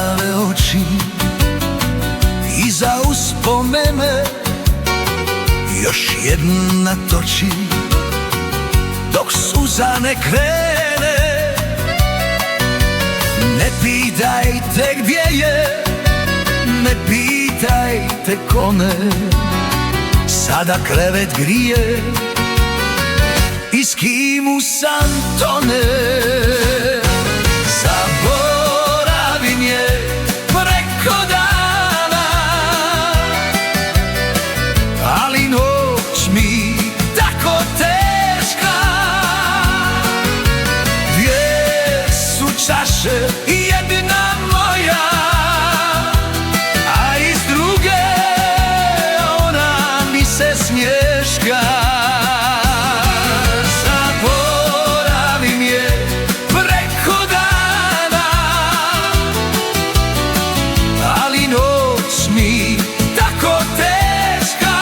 plave oči, iza uspomene još jedna toči, dok suza ne krene. Ne pitajte gdje je, ne pitajte kome, sada krevet grije i s kim u san tone. Zaboravim je preko dana, ali noć mi tako teška. Dvije su čaše, jedna moja, a iz druge ona mi se smješka. Zaboravim je preko dana, ali noć mi tako teška.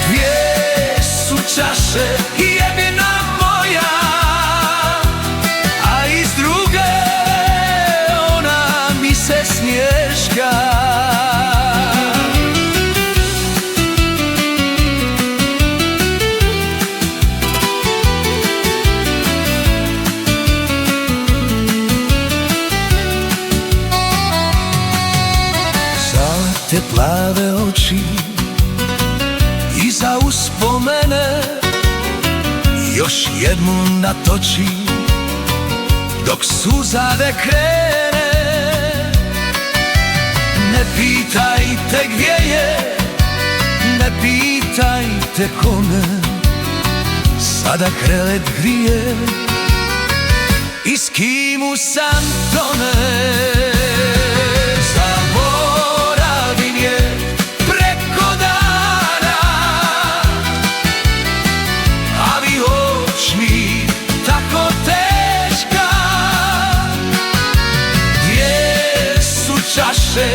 Dvije su čaše, jedna moja, a iz druge ona mi se smješka. Te plave oči, iza uspomene još jednu natoči, dok suza ne krene. Ne pitajte gdje je, ne pitajte kome, sada krevet grije i s kim u san tone. Čaše